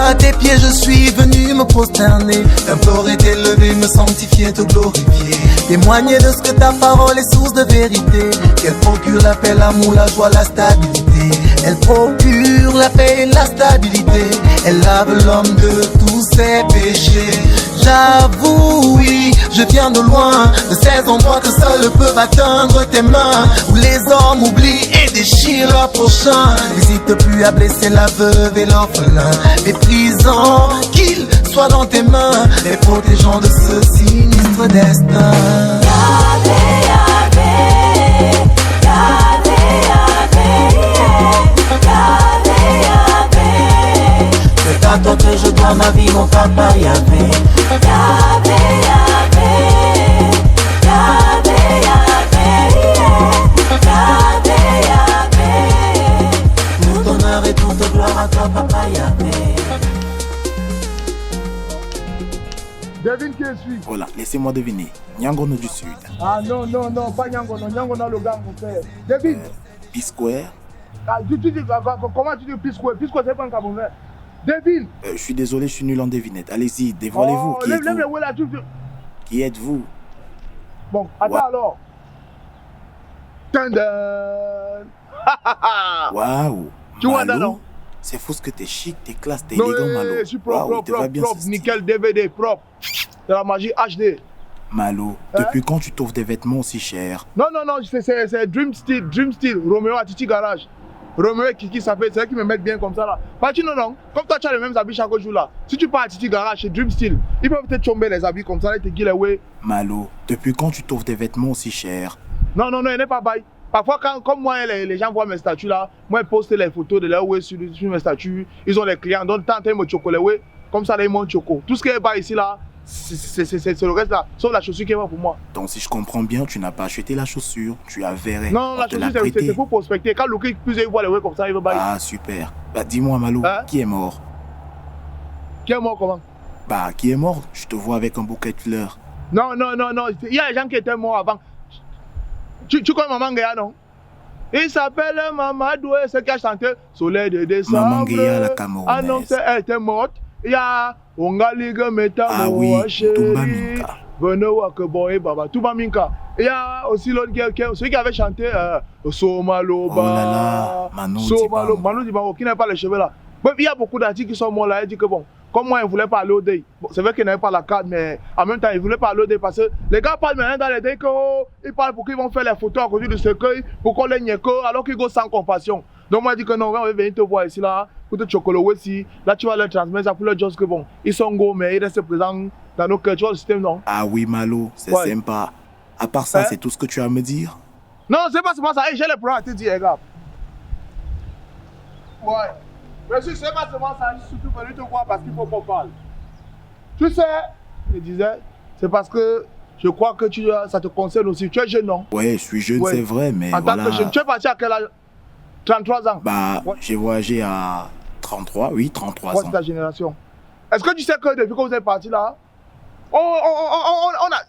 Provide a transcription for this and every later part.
À tes pieds je suis venu me prosterner, implorer, t'élever, me sanctifier, te glorifier, témoigner de ce que ta parole est source de vérité, qu'elle procure la paix, l'amour, la joie, la stabilité. Elle procure la paix et la stabilité, elle lave l'homme de tous ses péchés. J'avoue, oui, je viens de loin, de ces endroits que seuls peuvent atteindre tes mains, où les hommes oublient et déchirent leur prochain. N'hésite plus à blesser la veuve et l'orphelin, méprisant qu'ils soient dans tes mains, les protégeant de ce sinistre destin. C'est à toi que je dois ma vie, mon papa Yahvé. Yahvé, Yahvé, Yahvé, Yahvé, Yahvé, Yahvé. Tout honneur et toute gloire à toi, papa Yahvé. Devine qui je suis. Voilà, laissez-moi deviner. Nyangono du Sud. Ah non, non, non, pas Nyangono. Nyangono le gang, mon frère. Devine. P-Square. Ah, comment tu dis P-Square? P-Square, c'est pas un Camerounais. Devine. Je suis désolé, je suis nul en devinette. Allez-y, dévoilez-vous. Oh, Qui êtes-vous? là, Qui êtes-vous? Bon, attends What? alors. Tandem. Waouh. Tu vois, non? C'est fou ce que t'es chic, t'es classe, t'es Non, élégant, Malo. je suis propre, Waouh, te va bien, propre, ce nickel, DVD, propre. C'est la magie HD. Malo, depuis quand tu t'offres des vêtements aussi chers? Non, c'est Dream Style, Romeo à Titi Garage. Romeo et Kiki, ça fait, c'est eux qui me mettent bien comme ça là. Pas tu non, comme toi tu as les mêmes habits chaque jour là. Si tu pars à Titi Garage, c'est Dream Style. Ils peuvent te tomber les habits comme ça, ils te guillent away. Malo, depuis quand tu t'offres des vêtements aussi chers? Non, il n'est pas bail. Parfois, comme moi, les gens voient mes statuts là, moi, ils postent les photos de leur way sur mes statuts. Ils ont les clients, donc tant qu'ils me chocolat, comme ça, là, ils montent choco. Tout ce qui est bas ici là, c'est le reste là, sauf la chaussure qui est bonne pour moi. Donc, si je comprends bien, tu n'as pas acheté la chaussure, tu as verré. Non, la chaussure, c'est pour prospecter. Quand le clic plus il voit les way comme ça, il veut bailler. Ah, super. Bah, dis-moi, Malo, qui est mort? Qui est mort comment? Bah, qui est mort? Je te vois avec un bouquet de fleurs. Non. Il y a des gens qui étaient morts avant. Tu connais Maman Guéa, non? Il s'appelle Mamadou, c'est qui a chanté Soleil de décembre. Maman Guéa, la Camerounaise. Annoncé, elle était morte. Il y a Ongaliga Meta, ah oui, Toumba Minka. Benoît Keboy Baba, Toumba Minka. Il y a aussi l'autre celui qui avait chanté Somaloba. Oh là là, Manu Dibango, qui n'a pas les cheveux là. Bon, il y a beaucoup d'artistes qui sont morts là. Il dit que bon, comme moi, il ne voulait pas aller au deuil. Bon, c'est vrai qu'il n'avait pas la carte, mais en même temps, il ne voulait pas aller au deuil parce que les gars parlent maintenant dans les deuils qu'ils parlent pour qu'ils vont faire les photos à côté du cercueil, pour qu'on les niaque, alors qu'ils go sans compassion. Donc, moi, je dis que non, on va venir te voir ici là, pour te chocolat aussi. Là, tu vas leur transmettre ça pour leur dire que bon, ils sont go, mais ils restent présents dans nos cœurs. Tu vois le système, non? Ah oui, Malo, c'est sympa. À part ça, c'est tout ce que tu as à me dire? Non, c'est pas seulement ça. Hey, j'ai les problèmes à te dire, les gars. Ouais. Mais si c'est pas seulement ça, je suis surtout venu te voir parce qu'il faut qu'on parle. Tu sais, je disais, c'est parce que je crois que ça te concerne aussi. Tu es jeune, non? Ouais, je suis jeune, c'est vrai, mais en voilà. tant que jeune, tu es parti à quel âge? 33 ans? Bah, j'ai voyagé à 33, oui, 33 ans. C'est ta génération. Est-ce que tu sais que depuis que vous êtes parti là,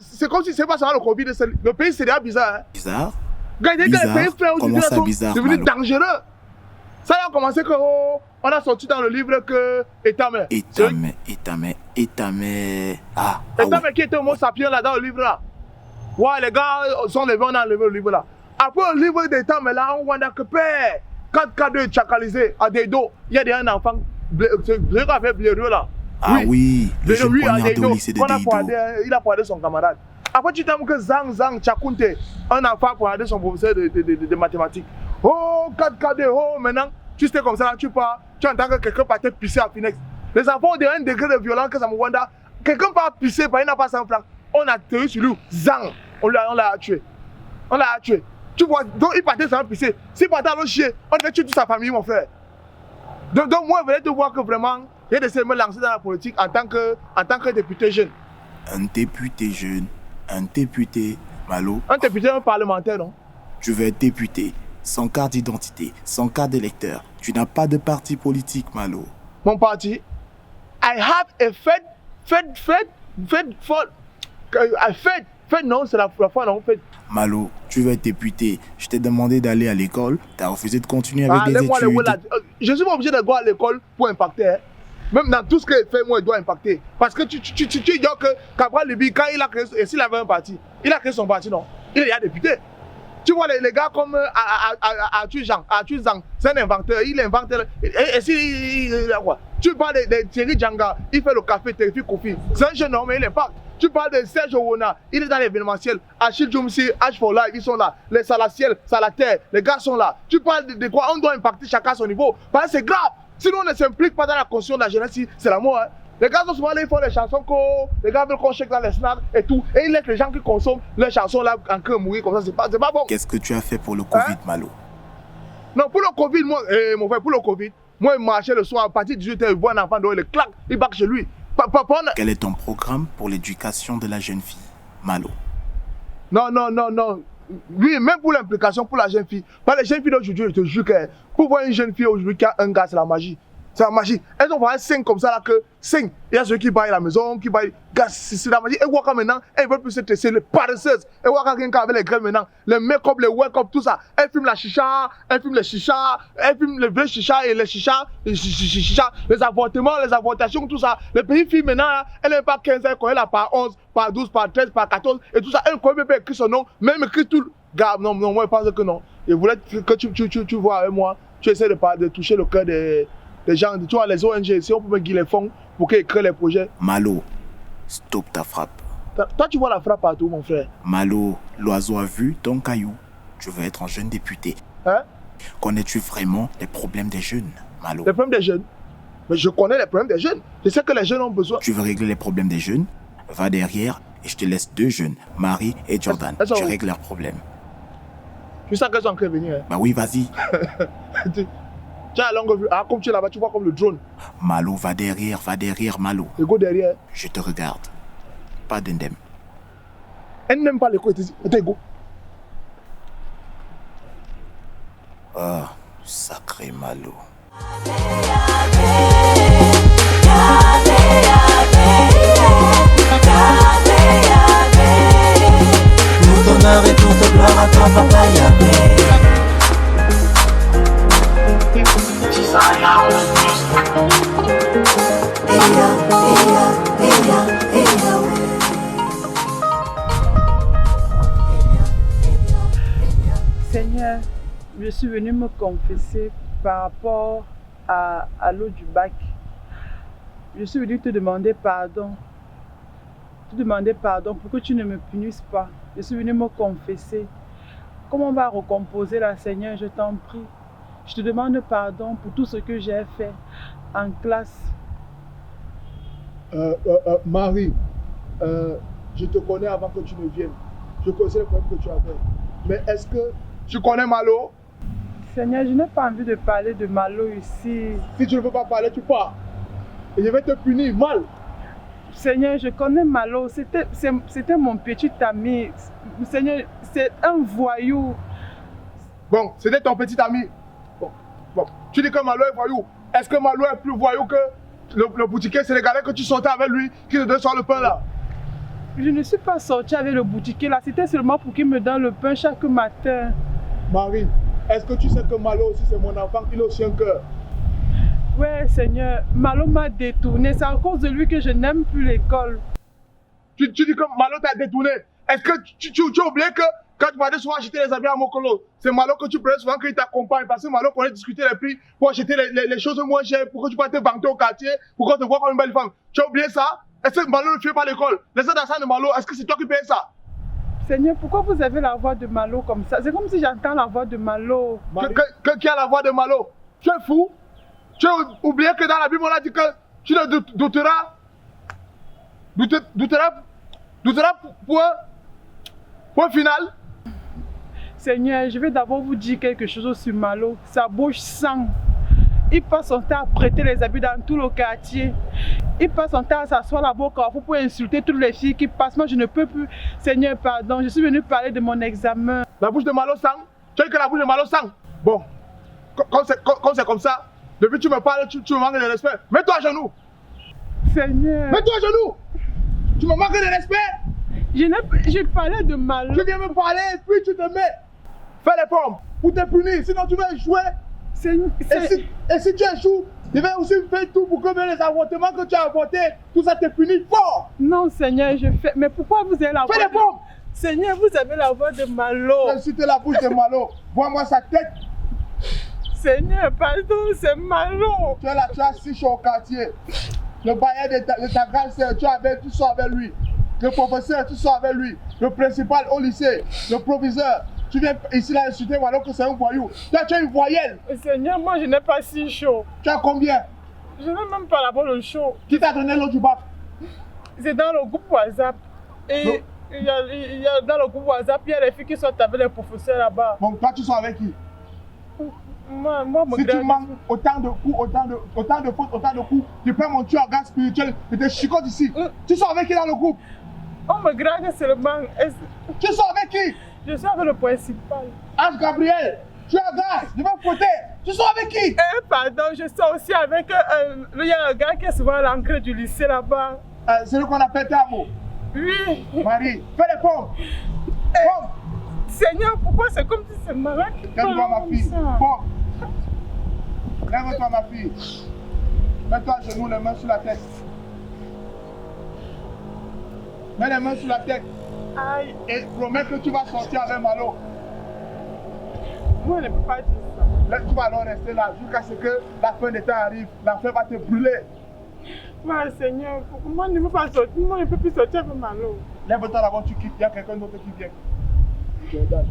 c'est comme si c'est pas seulement le Covid, le pays c'est déjà bizarre. Hein? Bizarre? Comment ça bizarre? C'est devenu dangereux. Ça a commencé que on a sorti dans le livre que Etame. Ah, Etame qui était homo sapiens là dans le livre là. Ouais, les gars sont levés, on a enlevé le livre là. Après le livre d'Etame là, on voit que père, 4 cas de chacalisé à des dos. Il y a des enfants, avec bleu là. Ah oui, le jeune poignardé au lycée de Deido. Il a poignardé son camarade. Après tu t'aimes que Zang Chakunte, un enfant poignardé son professeur de mathématiques. Oh, 4KD, oh, maintenant, tu sais comme ça, là, tu pars, tu entends que quelqu'un partait pisser à Phoenix. Les enfants ont un degré de violence que ça me wanda. Quelqu'un part pisser, il n'a pas 100 francs. On a tiré sur lui, Zang, on l'a tué. Tu vois, donc il partait sans pisser. S'il partait à l'autre chien, on devait tuer toute sa famille, mon frère. Donc moi, je voulais te voir que vraiment, il a décidé de me lancer dans la politique en tant que député jeune. Un député jeune, un député, Malo. Un député, un parlementaire, non? Tu veux être député, sans carte d'identité, sans carte d'électeur. Tu n'as pas de parti politique, Malo. Mon parti, I have a fed, non, c'est la fois, non, fed. Malo, tu veux être député. Je t'ai demandé d'aller à l'école, tu as refusé de continuer avec des études. Je suis pas obligé de aller à l'école pour impacter. Hein. Même dans tout ce qu'il fait, moi, il doit impacter. Parce que tu dis que Cabral Libi, quand il a créé, et s'il avait un parti, il a créé son parti, non? Il est député. Tu vois les gars comme Arthur Zhang, c'est un inventeur, il invente. Et si, quoi? Tu parles de Thierry Djanga, il fait le café, Terrific Coffee. C'est un jeune homme, mais il impacte. Tu parles de Serge Owona, il est dans l'événementiel. Achille Djoumsi, H4Live, ils sont là. Les Salatiel, Salaterre, les gars sont là. Tu parles de quoi? On doit impacter chacun à son niveau. Parce que c'est grave. Sinon, on ne s'implique pas dans la construction de la jeunesse, c'est la mort. Hein. Les gars sont souvent là, ils font des chansons, les gars veulent qu'on check dans les snaps et tout. Et ils laissent les gens qui consomment leurs chansons là en train de mourir comme ça. C'est pas bon. Qu'est-ce que tu as fait pour le Covid, Malo? Non, pour le Covid, moi, mon frère, pour le Covid, moi, il marchait le soir à partir de 18h, il voit un enfant dehors, il claque, il back chez lui. Quel est ton programme pour l'éducation de la jeune fille, Malo? Non. Oui, même pour l'implication pour la jeune fille. Pas les jeunes filles d'aujourd'hui, je te jure que pour voir une jeune fille aujourd'hui qui a un gars, c'est la magie. C'est la magie. Elles ont vraiment 5 comme ça là que 5. Il y a ceux qui baillent la maison, qui baillent. C'est la magie. Et Waka maintenant, elles veulent plus se tester, les paresseuses. Et Waka avec les grèves maintenant, les make-up, les wake-up, tout ça. Elles filment la chicha, elles filment les chichas, elles filment les vrais chichas et les chichas, les avortements, les avortations, tout ça. Les pays filles maintenant, elles n'aiment pas 15 ans, elle a par 11, par 12, par 13, par 14 et tout ça. Elle ne même pas écrit son nom, même écrit tout. Gars, non, moi je pense que non. Je voulais que tu vois avec moi, tu essaies de toucher le cœur des gens, tu vois, les ONG, si on peut me guider les fonds pour qu'ils créent les projets. Malo, stop ta frappe. Toi, tu vois la frappe partout, mon frère. Malo, l'oiseau a vu ton caillou. Tu veux être un jeune député. Hein? Connais-tu vraiment les problèmes des jeunes, Malo? Les problèmes des jeunes? Mais je connais les problèmes des jeunes. Je sais que les jeunes ont besoin. Tu veux régler les problèmes des jeunes? Va derrière et je te laisse 2 jeunes, Marie et Jordan. Tu règles leurs problèmes. Tu sais qu'elles sont en train de venir. Hein? Bah oui, vas-y. Tu as la longue vue. Ah, comme tu es là-bas, tu vois comme le drone. Malo, va derrière, Malo. Et go derrière. Je te regarde. Pas d'indem. Elle n'aime pas les coups. Attends, go. Ah, sacré Malo. Tout honneur et toute gloire à toi, Papa Yahvé. Seigneur, je suis venu me confesser par rapport à l'eau du bac. Je suis venu te demander pardon. Te demander pardon pour que tu ne me punisses pas. Je suis venu me confesser. Comment on va recomposer là, Seigneur, je t'en prie. Je te demande pardon pour tout ce que j'ai fait en classe. Marie, je te connais avant que tu ne viennes. Je connaissais les problèmes que tu avais. Mais est-ce que tu connais Malo? Seigneur, je n'ai pas envie de parler de Malo ici. Si tu ne veux pas parler, tu pars. Et je vais te punir mal. Seigneur, je connais Malo. C'était mon petit ami. Seigneur, c'est un voyou. Bon, c'était ton petit ami. Bon. Tu dis que Malo est voyou. Est-ce que Malo est plus voyou que le boutiquier sénégalais que tu sortais avec lui, qui te donne sur le pain là? Je ne suis pas sortie avec le boutiquier là. C'était seulement pour qu'il me donne le pain chaque matin. Marie, est-ce que tu sais que Malo aussi c'est mon enfant, il a aussi un cœur? Ouais, Seigneur, Malo m'a détourné. C'est à cause de lui que je n'aime plus l'école. Tu dis que Malo t'a détourné. Est-ce que tu as oublié que quand tu vas souvent acheter les habits à Mokolo, c'est Malo que tu prenais souvent qu'il t'accompagne parce que Malo connaît discuter les prix pour acheter les choses moins chères, pour que tu puisses te vanter au quartier, pour qu'on te voit comme une belle femme. Tu as oublié ça? Est-ce que Malo ne fait pas l'école? Les autres d'ensemble de Malo, est-ce que c'est toi qui payes ça? Seigneur, pourquoi vous avez la voix de Malo comme ça? C'est comme si j'entends la voix de Malo. Qui a la voix de Malo? Tu es fou? Tu as oublié que dans la Bible, on a dit que tu ne douteras pour un final. Seigneur, je vais d'abord vous dire quelque chose sur Malo. Sa bouche sent. Il passe son temps à prêter les habits dans tout le quartier. Il passe son temps à s'asseoir là-bas au carrefour pour insulter toutes les filles qui passent. Moi, je ne peux plus. Seigneur, pardon, je suis venu parler de mon examen. La bouche de Malo sent? Tu as dit que la bouche de Malo sent? Bon, comme c'est comme ça, depuis que tu me parles, tu me manques de respect. Mets-toi à genoux. Seigneur. Mets-toi à genoux. Tu me manques de respect. Je parlais de Malo. Tu viens me parler et puis tu te mets. Fais les formes pour te punir, sinon tu vas échouer. Et si tu échoues, Je vais aussi faire tout pour que les avortements que tu as avortés, tout ça te punit fort. Non, Seigneur, je fais. Mais pourquoi vous avez la voix Fais les pompes. Seigneur, vous avez la voix de Malo. Insulte la bouche de Malo. Vois-moi sa tête. Seigneur, pardon, c'est Malo. Tu es là, tu as 6 chaud au quartier. Le baillet de ta grande sœur, tu sors avec lui. Le professeur, tu sors avec lui. Le principal au lycée, le proviseur. Tu viens ici là insulter Malo que c'est un voyou. Toi, tu es une voyelle. Seigneur, moi je n'ai pas si chaud. Tu as combien? Je n'ai même pas la bonne chaud. Qui t'a donné l'eau du bac? C'est dans le groupe WhatsApp. Et il y a dans le groupe WhatsApp, il y a les filles qui sont avec les professeurs là-bas. Bon, toi, tu sors avec qui? Moi, si tu manques autant de coups, autant de fautes, autant de coups, tu peux mon tueur gars spirituel, je te chicote ici. Tu sors avec qui dans le groupe? On me gratte seulement. Tu sors avec qui? Je suis avec le principal. Ange Gabriel, tu es grâce, je vais fouetter. Tu sors avec qui? Pardon, je sors aussi avec il y a un gars qui est souvent à l'entrée du lycée là-bas. C'est le qu'on appelle Tamo. Oui. Marie, fais les pompes. Pompe. Seigneur, pourquoi c'est comme si c'est malade qui parle? Lève-toi ma fille. Pompe. Lève-toi ma fille. Mets-toi à genoux, les mains sur la tête. Mets les mains sur la tête. Aïe. Et promets que tu vas sortir avec Malo. Moi, je ne peux pas dire ça. Là, tu vas alors rester là jusqu'à ce que la fin des temps arrive. L'enfer va te brûler. Ouais, Seigneur, moi je ne peux pas sortir. Moi, je ne peux plus sortir avec Malo. Lève-toi d'abord, tu quittes. Il y a quelqu'un d'autre qui vient. Jordan.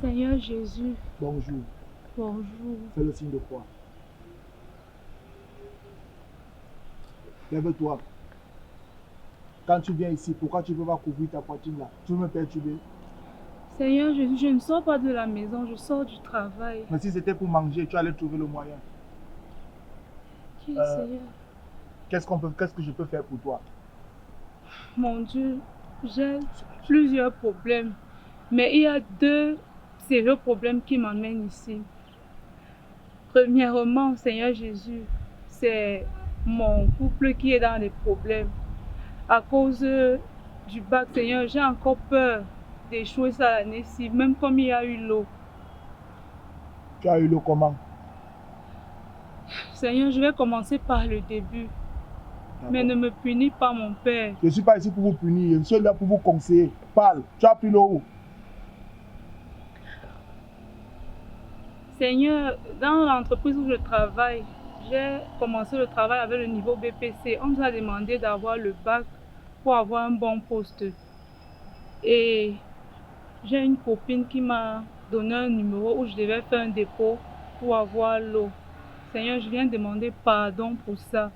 Seigneur Jésus. Bonjour. Bonjour. Fais le signe de croix. Lève-toi. Quand tu viens ici, pourquoi tu ne peux pas couvrir ta poitrine là? Tu veux me perturber? Seigneur Jésus, je ne sors pas de la maison, je sors du travail. Mais si c'était pour manger, tu allais trouver le moyen. Seigneur. Qu'est-ce que je peux faire pour toi? Mon Dieu, j'ai plusieurs problèmes. Mais il y a 2 sérieux problèmes qui m'emmènent ici. Premièrement, Seigneur Jésus, c'est mon couple qui est dans des problèmes. À cause du bac, Seigneur, j'ai encore peur d'échouer ça l'année-ci, même comme il y a eu l'eau. Tu as eu l'eau comment? Seigneur, je vais commencer par le début. Mais ne me punis pas, mon Père. Je ne suis pas ici pour vous punir, je suis là pour vous conseiller. Parle, tu as pris l'eau où? Seigneur, dans l'entreprise où je travaille, j'ai commencé le travail avec le niveau BPC. On nous a demandé d'avoir le bac pour avoir un bon poste. Et j'ai une copine qui m'a donné un numéro où je devais faire un dépôt pour avoir l'eau. Seigneur, je viens demander pardon pour ça.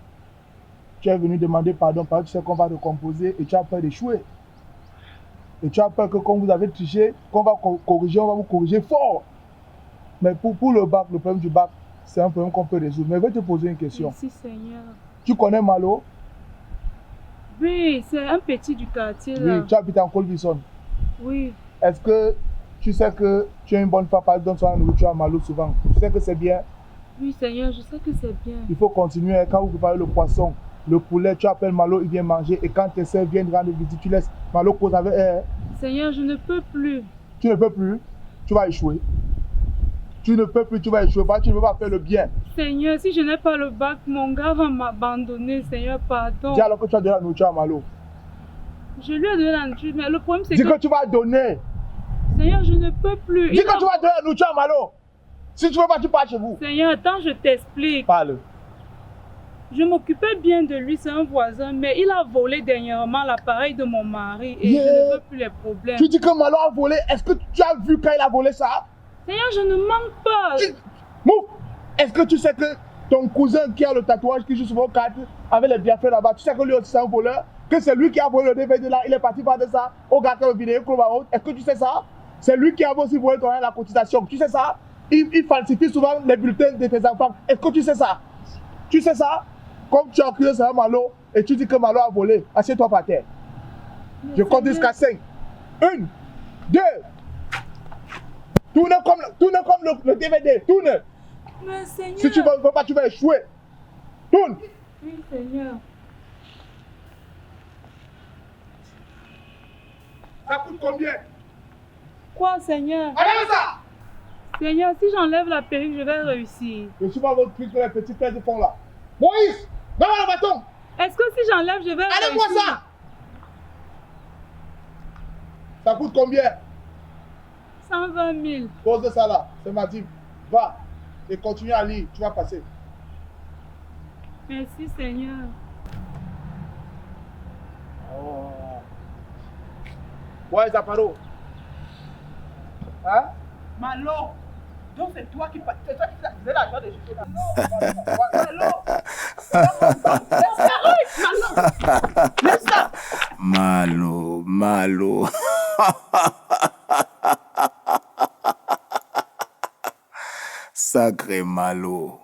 Tu es venu demander pardon parce que tu sais qu'on va te composer et tu as peur d'échouer. Et tu as peur que quand vous avez triché, qu'on va corriger, on va vous corriger fort. Mais pour le bac, le problème du bac, c'est un problème qu'on peut résoudre. Mais je vais te poser une question. Merci Seigneur. Tu connais Malo? Oui, c'est un petit du quartier là. Oui, tu habites en Colbison. Oui. Est-ce que tu sais que tu es une bonne femme parce que tu donnes la nourriture à Malo souvent? Tu sais que c'est bien? Oui Seigneur, je sais que c'est bien. Il faut continuer. Quand vous préparez le poisson, le poulet, tu appelles Malo, il vient manger. Et quand tes soeurs viennent rendre visite, tu laisses Malo cause avec elle. Seigneur, je ne peux plus. Tu ne peux plus, tu vas échouer. Tu ne peux plus, tu vas échouer parce que tu ne peux pas faire le bien. Seigneur, si je n'ai pas le bac, mon gars va m'abandonner. Seigneur, pardon. Dis alors que tu as donné la nourriture à Malo. Je lui ai donné la nourriture, mais le problème c'est que... Dis que tu vas donner. Seigneur, je ne peux plus. Dis que tu vas donner la nourriture à Malo. Si tu ne veux pas, tu pars chez vous. Seigneur, attends, je t'explique. Parle. Je m'occupais bien de lui, c'est un voisin, mais il a volé dernièrement l'appareil de mon mari et je ne veux plus les problèmes. Tu dis que Malo a volé, est-ce que tu as vu quand il a volé ça? Seigneur, je ne manque pas. Mouf! Est-ce que tu sais que ton cousin qui a le tatouage qui joue sur vos cartes avec les bienfaits là-bas, tu sais que lui aussi c'est un voleur? Que c'est lui qui a volé le DVD là, il est parti faire de ça au gars qui a le vidéo. Est-ce que tu sais ça? C'est lui qui a aussi volé ton la cotisation. Tu sais ça? Il falsifie souvent les bulletins de tes enfants. Est-ce que tu sais ça? Tu sais ça? Comme tu as accusé ça à Malo et tu dis que Malo a volé, assieds-toi par terre. Je compte jusqu'à 5. 1, 2, Tourne comme le DVD. Tourne. Mais Seigneur. Si tu ne veux pas, tu vas échouer. Tourne. Oui, Seigneur. Ça coûte combien? Quoi, Seigneur? Allez, ça. Seigneur, si j'enlève la perruque, je vais réussir. Je suis pas votre plus que les petits frères de fond là. Moïse, donne-moi le bâton. Est-ce que si j'enlève, je vais réussir? Allez-moi ça. Ça coûte combien? 120 000. Pose de ça là, c'est ma dîme. Va et continue à lire, tu vas passer. Merci, Seigneur. Oh. Ouais, Zaparo. Hein? Malo. Donc c'est toi qui faisais l'argent de Jésus là. Malo. Laisse ça. Malo, malo. Sacré malo.